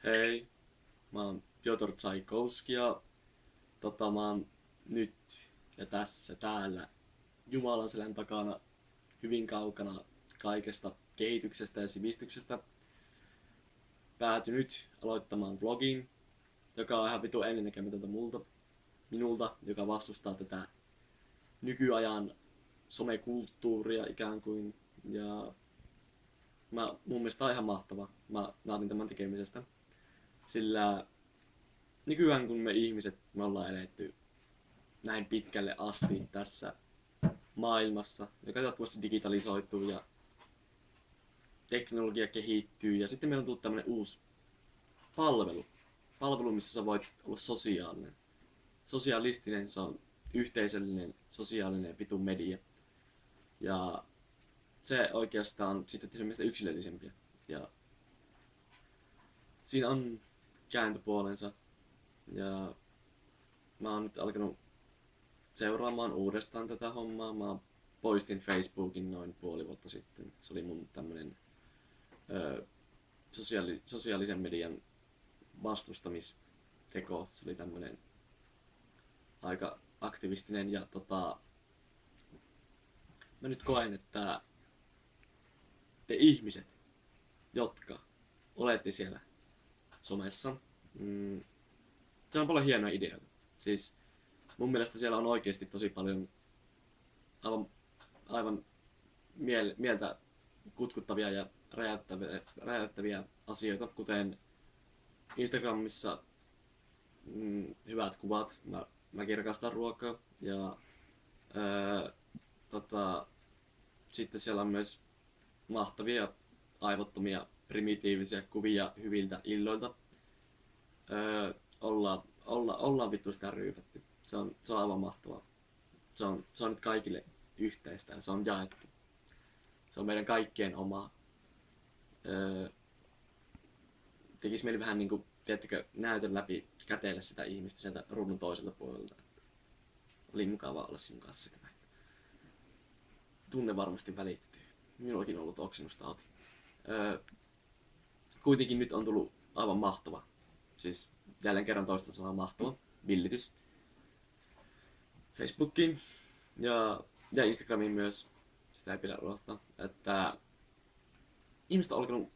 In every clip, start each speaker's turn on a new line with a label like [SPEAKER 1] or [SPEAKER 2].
[SPEAKER 1] Hei, mä oon Piotr Tchaikovsky ja mä oon nyt ja tässä täällä Jumalan selän takana hyvin kaukana kaikesta kehityksestä ja sivistyksestä päätynyt aloittamaan vlogin, joka on ihan vitu ennennäkemätöntä minulta, joka vastustaa tätä nykyajan somekulttuuria ikään kuin. Ja mun mielestä on ihan mahtava. Mä nautin tämän tekemisestä. Sillä nykyään kun me ihmiset me ollaan eletty näin pitkälle asti tässä maailmassa, joka jatkuvasti digitalisoituu ja teknologia kehittyy ja sitten meillä on tullut tämmönen uusi palvelu, missä sä voit olla sosiaalinen. Sosialistinen, se on yhteisöllinen, sosiaalinen vitun media. Ja se oikeastaan on sitten tehnyt meistä yksilöllisempiä. Ja siinä on kääntöpuolensa. Ja mä oon nyt alkanut seuraamaan uudestaan tätä hommaa. Mä poistin Facebookin noin puoli vuotta sitten. Se oli mun tämmönen sosiaalisen median vastustamisteko. Se oli tämmönen aika aktivistinen ja mä nyt koen, että te ihmiset, jotka olette siellä somessa, se on paljon hienoja ideoita. Siis mun mielestä siellä on oikeasti tosi paljon aivan mieltä kutkuttavia ja räjäyttäviä asioita, kuten Instagramissa hyvät kuvat. Mäkin rakastan ruokaa ja sitten siellä on myös mahtavia, aivottomia, primitiivisiä kuvia hyviltä illoilta. Ollaan vittu sitä ryypätty. Se on aivan mahtavaa. Se on nyt kaikille yhteistä ja se on jaettu. Se on meidän kaikkien omaa. Tekis mieli vähän niinku, tiedättekö, näytön läpi käteellä sitä ihmistä sieltä ruudun toiselta puolelta. Oli mukava olla sinun kanssa sitä. Tunne varmasti välittyy. Minullakin on ollut oksennustauti. Kuitenkin nyt on tullut aivan mahtava. Siis jälleen kerran toista sanaa mahtava. Villitys. Facebookiin ja Instagramiin myös. Sitä ei pidä unohtaa. Että ihmiset on alkanut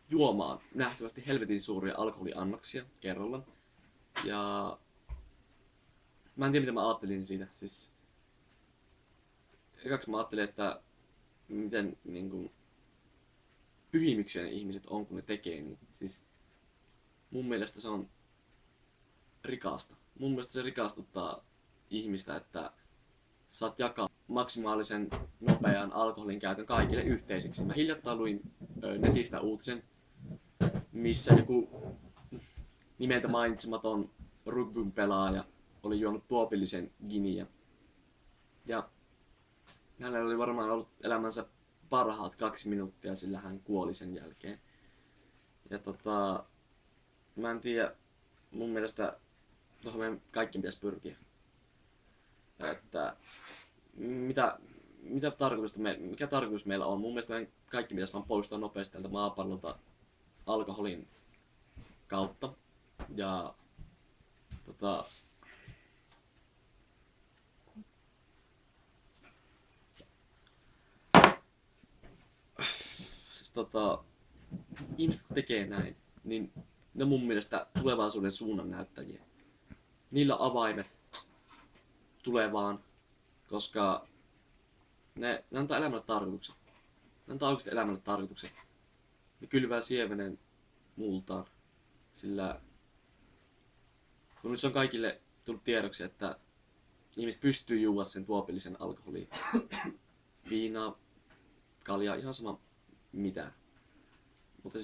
[SPEAKER 1] juomaan nähtävästi helvetin suuria alkoholiannoksia kerralla. Ja mä en tiedä mitä mä ajattelin siitä. Siis ekaksi mä ajattelin, että miten niin pyhimyksiä ne ihmiset on, kun ne tekee niin. Siis mun mielestä se on rikasta. Mun mielestä se rikastuttaa ihmistä, että saat jakaa maksimaalisen nopean alkoholin käytön kaikille yhteiseksi. Mä hiljattain luin netistä uutisen, missä joku nimeltä mainitsematon rugbyn pelaaja oli juonut tuopillisen giniä. Ja hänellä oli varmaan ollut elämänsä parhaat 2 minuuttia, sillä hän kuoli sen jälkeen. Ja mä en tiedä, mun mielestä tuohon meidän kaikkien pitäisi pyrkiä. Että mikä tarkoitus meillä on? Mun mielestä meidän kaikki pitäisi vaan poistaa nopeasti tältä maapallolta alkoholin kautta. Ja siis ihmiset kun tekee näin, niin ne on mun mielestä tulevaisuuden suunnan näyttäjiä. Niillä avaimet tulevaan, koska ne antaa elämälle tarkoituksen. Ne antaa oikeasti elämälle tarkoituksen. Ne kylvää siemenen multaan, sillä kun nyt se on kaikille tullut tiedoksi, että ihmiset pystyy juoda sen tuopillisen alkoholin, viinaa, kaljaa, ihan sama mitä. Mutta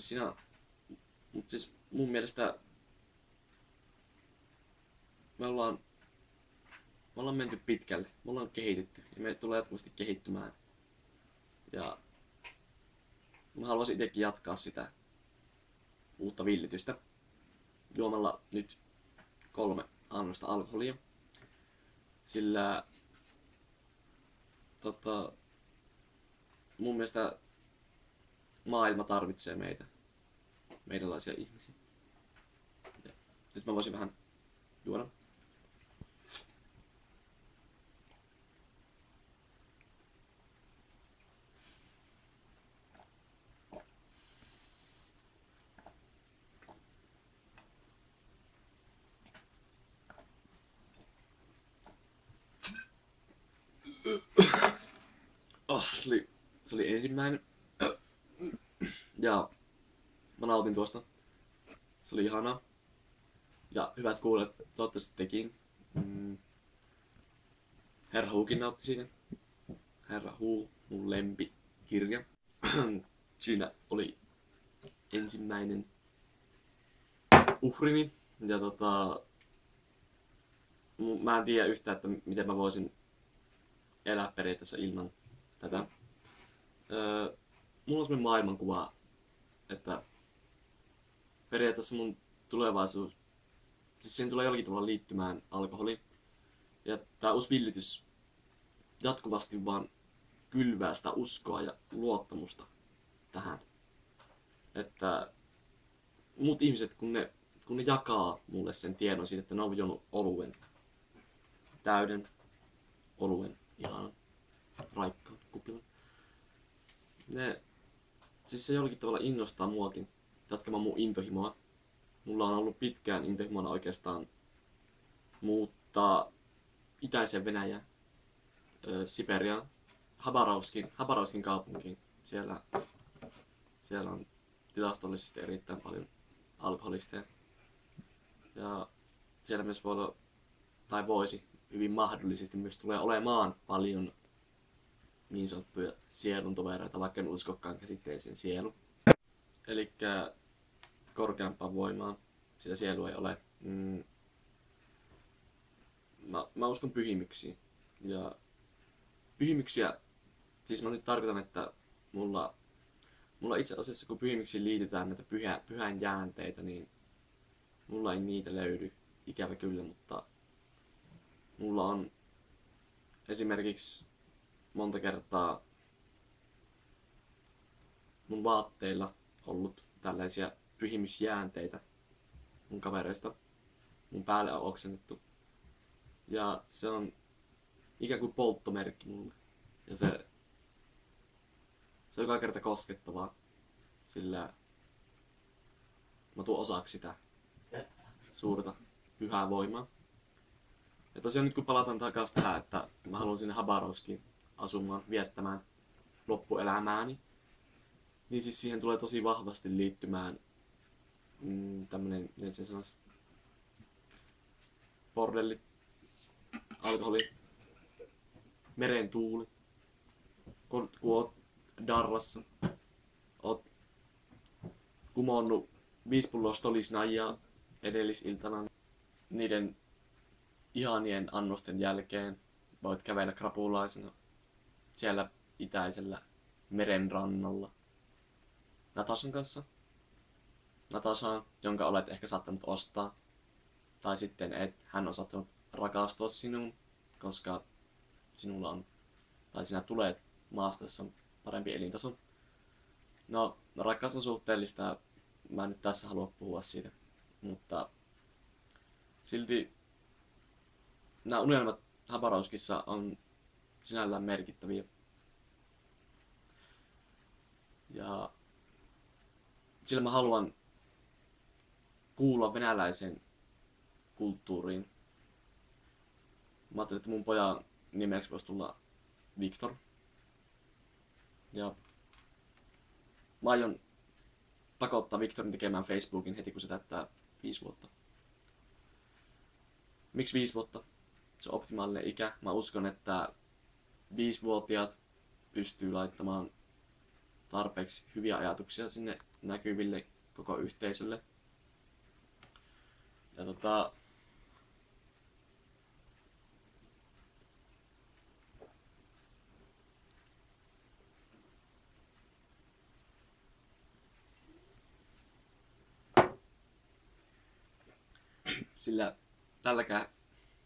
[SPEAKER 1] siis mun mielestä me ollaan menty pitkälle, me ollaan kehitetty ja me tulee jatkuvasti kehittymään. Ja mä haluaisin itsekin jatkaa sitä uutta villitystä juomalla nyt 3 annosta alkoholia. Sillä mun mielestä maailma tarvitsee meitä. meidänlaisia ihmisiä. Ja nyt mä voisin vähän juoda. Se oli ensimmäinen. Ja mä nautin tuosta. Se oli ihanaa. Ja hyvät kuulijat, toivottavasti tekin. Herra Huukin nautti siitä. Herra Huu, mun lempikirja. Siinä oli ensimmäinen uhrini. Ja mä en tiedä yhtään, että miten mä voisin elää periaatteessa ilman tätä. Mulla on semmoinen maailmankuva, että periaatteessa mun tulevaisuus, siis siihen tulee jollakin tavalla liittymään alkoholi. Ja tää uusi villitys jatkuvasti vaan kylvää sitä uskoa ja luottamusta tähän. Että muut ihmiset, kun ne jakaa mulle sen tiedon siitä, että ne on juonut oluen, täyden oluen, ihanan, raikkaan kupilan. Siis se jollakin tavalla innostaa muakin jatkamaan mun intohimoa. Mulla on ollut pitkään intohimona oikeastaan muuttaa itäiseen Venäjään, Siperiaan, Habarovskin kaupunkiin. Siellä on tilastollisesti erittäin paljon alkoholisteja. Ja siellä myös voi olla, tai voisi hyvin mahdollisesti myös tulee olemaan paljon niin sanottuja sieluntovereita, vaikka en uskokaan käsitteeseen sielu. Elikkä korkeampaan voimaan, sillä sielu ei ole. Mä uskon pyhimyksiin. Ja pyhimyksiä, siis mä nyt tarkoitan, että mulla itse asiassa kun pyhimyksiin liitetään näitä pyhän jäänteitä, niin mulla ei niitä löydy, ikävä kyllä, mutta mulla on esimerkiksi monta kertaa mun vaatteilla ollut tällaisia pyhimysjäänteitä mun kavereista. Mun päälle on oksennettu. Ja se on ikään kuin polttomerkki mulle. Ja se on joka kerta koskettavaa, sillä mä tuon osaksi sitä suurta pyhää voimaa. Ja tosiaan nyt kun palataan takaisin tähän, että mä haluan sinne Habarovskiin asumaan, viettämään loppuelämääni, niin siis siihen tulee tosi vahvasti liittymään tämmönen, miten se sanoisi, bordelli, alkoholi, meren tuuli. Kun oot Darrassa, oot kumonnut 5 pulloa stolisnajaa edellisiltana, niiden ihanien annosten jälkeen voit kävellä krapulaisena siellä itäisellä merenrannalla Natasan kanssa. Natasaan, jonka olet ehkä saattanut ostaa. Tai sitten hän on saattanut rakastua sinuun, koska sinulla on, tai sinä tulet maasta, jossa on parempi elintaso. No, rakkaus on suhteellista, mä en nyt tässä halua puhua siitä, mutta silti nämä unelmat Habarovskissa on sinällään merkittäviä. Ja sillä mä haluan kuulla venäläiseen kulttuuriin. Mä ajattelin, että mun pojan nimeksi voisi tulla Viktor. Ja mä aion pakottaa Viktorin tekemään Facebookin heti kun se täyttää 5 vuotta. Miksi 5 vuotta? Se on optimaalinen ikä. Mä uskon, että 5-vuotiaat pystyy laittamaan tarpeeksi hyviä ajatuksia sinne näkyville koko yhteisölle. Ja sillä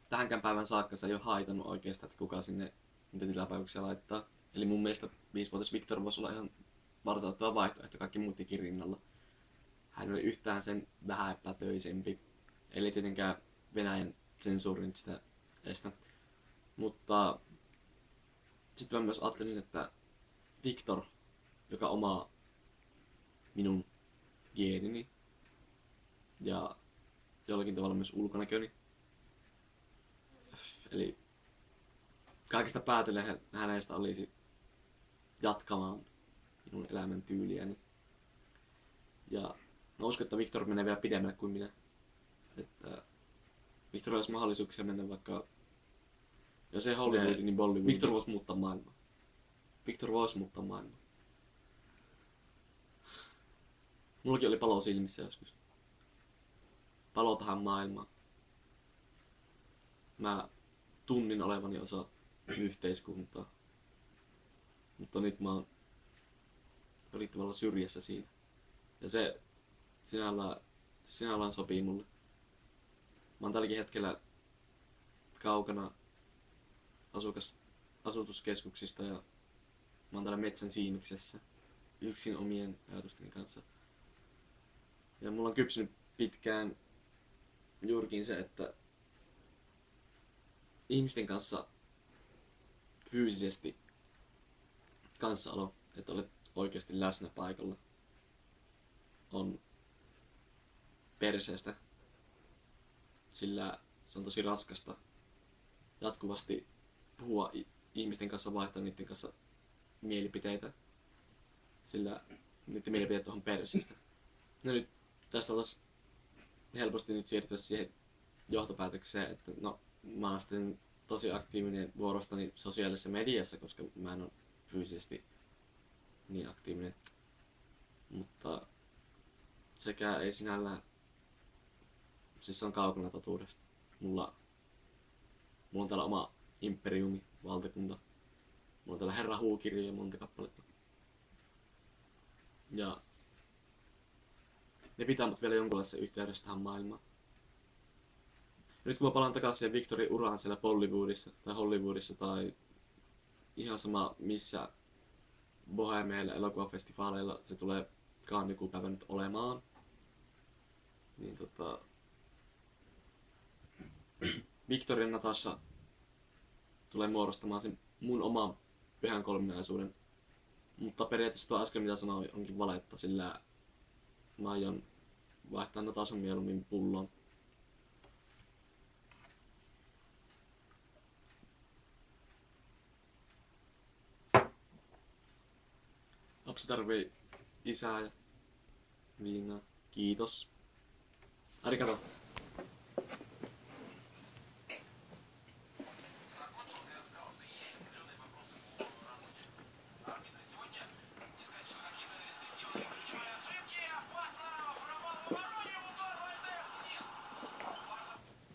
[SPEAKER 1] tähänkään päivän saakka se ei ole haitannut oikeastaan, että kuka sinne niitä tilapäivyksiä laittaa. Eli mun mielestä 5-vuotias Viktor voisi olla ihan varteuttava vaihtoehto kaikki muut rinnalla. hän oli yhtään sen vähäpätöisempi. Eli tietenkään Venäjän sensuuri nyt sitä estä. Mutta sitten mä myös ajattelin, että Viktor, joka omaa minun geenini ja jollakin tavalla myös ulkonäköni. Eli kaikista päätellen hänestä olisi jatkamaan minun elämäntyyliäni. Ja mä uskon, että Viktor menee vielä pidemmälle kuin minä. Että Viktorilla olisi mahdollisuuksia mennä vaikka, jos ei Hollywood, niin Bollywood. Viktor voisi muuttaa maailmaa. Viktor voisi muuttaa maailmaa. Mullakin oli palo silmissä joskus. Palo tähän maailmaan. Mä tunnin olevani osa yhteiskuntaa. Mutta nyt mä oon jollakin tavalla syrjässä siinä. Ja se sinällään sopii mulle. Mä oon tälläkin hetkellä kaukana asutuskeskuksista ja mä oon täällä metsän siimiksessä yksin omien ajatusteni kanssa. Ja mulla on kypsynyt pitkään juurikin se, että ihmisten kanssa fyysisesti kanssaolo, että olet oikeasti läsnä paikalla, on perseestä. Sillä se on tosi raskasta jatkuvasti puhua ihmisten kanssa, vaihtaa niiden kanssa mielipiteitä. Sillä niiden mielipiteet on perseestä. No nyt tästä olisi helposti nyt siirtyä siihen johtopäätökseen, että no mä oon sitten tosi aktiivinen vuorostani sosiaalisessa mediassa, koska mä en ole fyysisesti niin aktiivinen. Mutta sekä ei sinällään, siis se on kaukana totuudesta. Mulla on täällä oma imperiumi, valtakunta. Mulla on täällä Herra Huukirjoja monta kappaletta. Ja ne pitää mut vielä jonkunlaisessa yhteydessä tähän maailmaan. Nyt kun mä palaan takaisin siihen Victorin uraan siellä Bollywoodissa tai Hollywoodissa tai ihan sama missä bohemeilla elokuvafestivaaleilla se tulee joku päivä nyt olemaan. Niin Victor ja Natasha tulee muodostamaan sen mun oman pyhän kolminaisuuden. Mutta periaatteessa tuo äsken mitä sanoin onkin valetta, sillä mä aion vaihtaa Natashan mieluummin pullon. Lapsi tarvii isää ja viinaa. Kiitos. Arigato.